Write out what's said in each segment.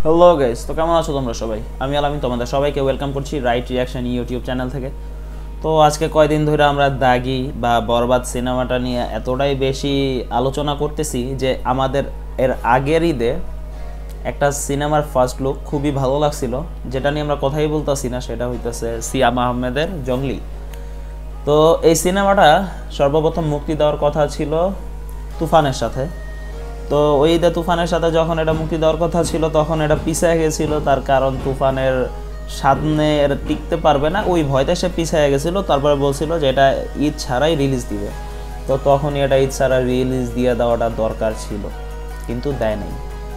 Hello guys, তো কেমন আছো তোমরা সবাই? আমি আলামিন তোমাদের সবাইকে ওয়েলকাম করছি রাইট রিয়াকশন ইউটিউব চ্যানেল থেকে। তো আজকে কয়দিন ধরে আমরা দাগি বা বরবাদ সিনেমাটা নিয়ে এতটাই বেশি আলোচনা করতেছি যে আমাদের এর আগের ঈদে একটা সিনেমার ফার্স্ট লুক খুবই ভালো লাগছিল, যেটা নিয়ে আমরা কথাই বলতেছি না, সেটা হইতেছে সিয়াম আহমেদের জঙ্গলি। তো এই সিনেমাটা সর্বপ্রথম মুক্তি দেওয়ার কথা ছিল তুফানের সাথে। তো ওই ঈদে তুফানের সাথে যখন এটা মুক্তি দেওয়ার কথা ছিল তখন এটা পিছিয়ে গেছিলো, তার কারণ তুফানের সামনে এটা টিকতে পারবে না, ওই ভয়তে সে পিছিয়ে গেছিলো। তারপরে বলছিল যে এটা ঈদ ছাড়াই রিলিজ দিবে, তো তখনই এটা ঈদ ছাড়া রিলিজ দিয়ে দেওয়াটা দরকার ছিল, কিন্তু দেয় নাই।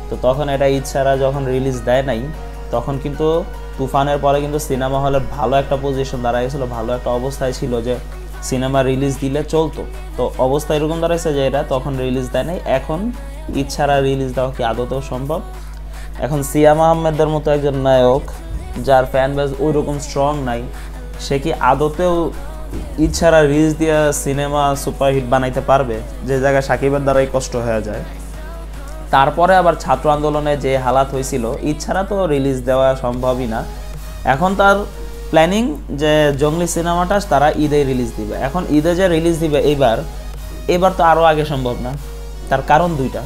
তো তখন এটা ঈদ ছাড়া যখন রিলিজ দেয় নাই, তখন কিন্তু তুফানের পরে কিন্তু সিনেমা হলের ভালো একটা পজিশন দাঁড়ায় গেছিলো, ভালো একটা অবস্থায় ছিল যে সিনেমা রিলিজ দিলে চলতো। তো অবস্থা এরকম দাঁড়াইছে যে এটা তখন রিলিজ দেয় নাই, এখন ঈদ ছাড়া রিলিজ দেওয়া কি আদতেও সম্ভব? এখন সিয়াম আহমেদের মতো একজন নায়ক যার ফ্যান বেজ ওই রকম স্ট্রং নাই, সে কি আদতেও ঈদ ছাড়া রিলিজ দিয়ে সিনেমা সুপারহিট বানাইতে পারবে? যে জায়গায় সাকিবের দ্বারাই কষ্ট হয়ে যায়। তারপরে আবার ছাত্র আন্দোলনে যে হালাত হয়েছিল, ঈদ ছাড়া তো রিলিজ দেওয়া সম্ভবই না। এখন তার প্ল্যানিং যে জঙ্গলি সিনেমাটা তারা ঈদে রিলিজ দিবে। এখন ঈদে যে রিলিজ দিবে এবার তো আরও আগে সম্ভব না। তার কারণ দুইটা,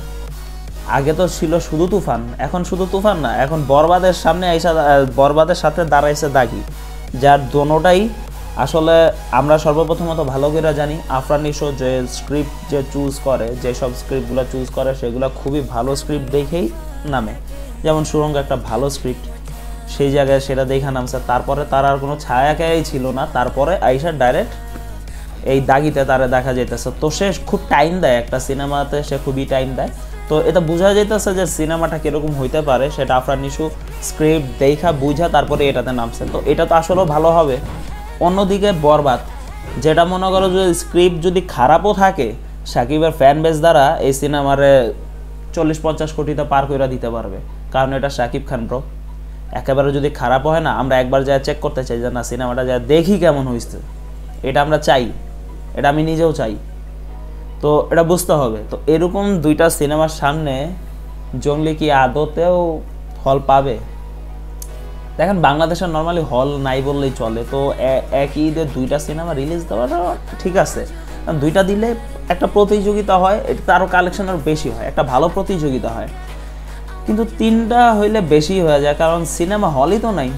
আগে তো ছিল শুধু তুফান, এখন শুধু তুফান না, এখন বরবাদের সামনে আইসা বরবাদের সাথে দাঁড়াইছে দাগি, যার দোনোটাই আসলে আমরা সর্বপ্রথমত ভালো করে জানি আফরান নিশো যে স্ক্রিপ্ট যে চুজ করে, যেসব স্ক্রিপ্টগুলো চুজ করে সেগুলো খুবই ভালো স্ক্রিপ্ট দেখেই নামে। যেমন সুরঙ্গ একটা ভালো স্ক্রিপ্ট, সেই জায়গায় সেটা দেখা নামছে। তারপরে তার আর কোনো ছায়াকাই ছিল না, তারপরে আইসা ডাইরেক্ট এই দাগিতে তারা দেখা যাইতেছে। তো সে খুব টাইম দেয় একটা সিনেমাতে, সে খুবই টাইম দেয়। তো এটা বোঝা যাইতেছে যে সিনেমাটা কীরকম হইতে পারে, সেটা আফরান নিশু স্ক্রিপ্ট দেখা বুঝা তারপরে এটাতে নামছে। তো এটা তো আসলেও ভালো হবে। অন্যদিকে বরবাদ, যেটা মনে করো যে স্ক্রিপ্ট যদি খারাপও থাকে, সাকিবের ফ্যান বেস দ্বারা এই সিনেমারে 40-50 কোটিতে পার করে দিতে পারবে, কারণ এটা সাকিব খান ব্রো। একেবারে যদি খারাপ হয় না, আমরা একবার যা চেক করতে চাই যে না সিনেমাটা যা দেখি কেমন হয়েছে, এটা আমরা চাই, এটা আমি নিজেও চাই। তো এটা বুঝতে হবে। তো এরকম দুইটা সিনেমার সামনে জঙ্গলি কি আদতেও হল পাবে? দেখেন, বাংলাদেশের নর্মালি হল নাই বললেই চলে। তো একই ঈদে দুইটা সিনেমা রিলিজ দেওয়াটা ঠিক আছে, কারণ দুইটা দিলে একটা প্রতিযোগিতা হয়, এটা আরও কালেকশন আরও বেশি হয়, একটা ভালো প্রতিযোগিতা হয়। কিন্তু তিনটা হইলে বেশি হয়ে যায়, কারণ সিনেমা হলই তো নাই।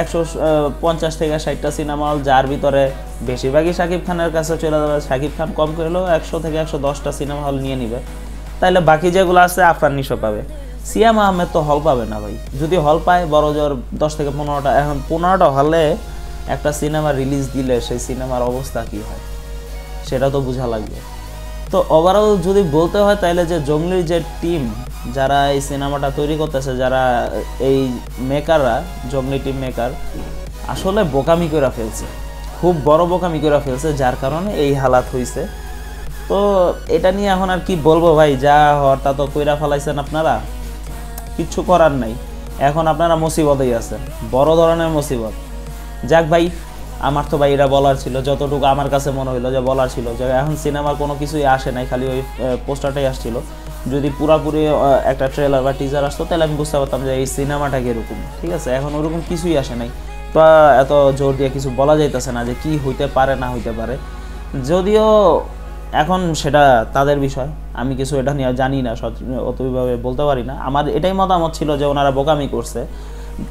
150 থেকে 60টা সিনেমা হল, যার ভিতরে বেশিরভাগই সাকিব খানের কাছে চলে যাবে। সাকিব খান কম করলেও 100 থেকে 110টা সিনেমা হল নিয়ে নিবে, তাইলে বাকি যেগুলো আছে আফরান নিশো পাবে। সিয়াম আহমেদ তো হল পাবে না ভাই। যদি হল পায় বড় জোর 10 থেকে 15টা, এখন 15টা হলে একটা সিনেমা রিলিজ দিলে সেই সিনেমার অবস্থা কী হয় সেটা তো বোঝা লাগবে। তো ওভারঅল যদি বলতে হয় তাইলে যে জঙ্গলির যে টিম যারা এই সিনেমাটা তৈরি করতেছে, যারা এই মেকাররা, জঙ্গলি টিম মেকার আসলে বোকামি করে ফেলছে, খুব বড় বোকামি করে ফেলছে, যার কারণে এই হালাত হয়েছে। তো এটা নিয়ে এখন আর কি বলবো ভাই, যা হওয়ার তা তো কইরা ফেলাইছেন আপনারা, কিচ্ছু করার নাই। এখন আপনারা মুসিবতেই আছেন, বড় ধরনের মুসিবত। যাক ভাই, আমার তো ভাই এটা বলার ছিল, যতটুকু আমার কাছে মনে হইলো যে বলার ছিল, যে এখন সিনেমার কোনো কিছুই আসে নাই, খালি ওই পোস্টারটাই আসছিল। যদি পুরাপুরি একটা ট্রেলার বা টিজার আসতো তাহলে আমি বুঝতে পারতাম যে এই সিনেমাটা কীরকম। ঠিক আছে, এখন ওরকম কিছুই আসে নাই, তো এত জোর দিয়ে কিছু বলা যাইতেছে না যে কি হইতে পারে না হইতে পারে। যদিও এখন সেটা তাদের বিষয়, আমি কিছু এটা নিয়ে জানি না, অতভাবে বলতে পারি না। আমার এটাই মতামত ছিল যে ওনারা বোকামি করছে।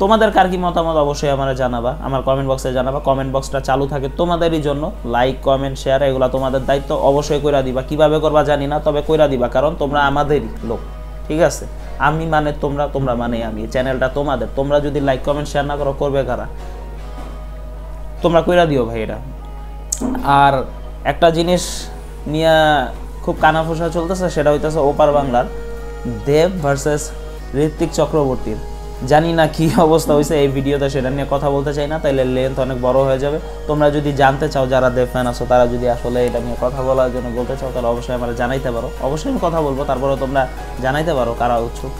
তোমাদের কার কি মতামত অবশ্যই আমার জানাবা, আমার কমেন্ট বক্সে জানাবা। কমেন্ট বক্সটা চালু থাকে তোমাদেরই জন্য, লাইক কমেন্ট শেয়ার এগুলো তোমাদের দায়িত্ব, অবশ্যই কইরা দিবা। কিভাবে করবা জানি না, তবে কইরা দিবা, কারণ তোমরা আমাদেরই লোক। ঠিক আছে, আমি মানে তোমরা, তোমরা মানে আমি, চ্যানেলটা তোমাদের। তোমরা যদি লাইক কমেন্ট শেয়ার না করো, করবে কারা? তোমরা কইরা দিও ভাই এটা। আর একটা জিনিস নিয়ে খুব কানাফোসা চলতেছে, সেটা হইতেছে ওপার বাংলার দেব ভার্সেস ঋত্বিক চক্রবর্তীর। জানি না কি অবস্থা হয়েছে এই ভিডিওতে, সেটা নিয়ে কথা বলতে চাই না, তাইলে লেন্থ অনেক বড় হয়ে যাবে। তোমরা যদি জানতে চাও, যারা দেব ফ্যান আছো, তারা যদি আসলে এটা নিয়ে কথা বলার জন্য বলতে চাও, তাহলে অবশ্যই আমার জানাইতে পারো। অবশ্যই আমি কথা বলবো, তারপরে তোমরা জানাইতে পারো কারা উৎসুক।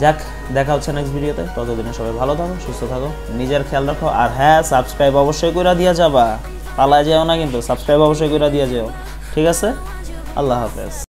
যাক, দেখা হচ্ছে নেক্সট ভিডিওতে। ততদিনে সবাই ভালো থাকো, সুস্থ থাকো, নিজের খেয়াল রাখো। আর হ্যাঁ, সাবস্ক্রাইব অবশ্যই করে দিয়া যাবা, পালা যেও না কিন্তু, সাবস্ক্রাইব অবশ্যই করে দিয়ে যেও। ঠিক আছে, আল্লাহ হাফেজ।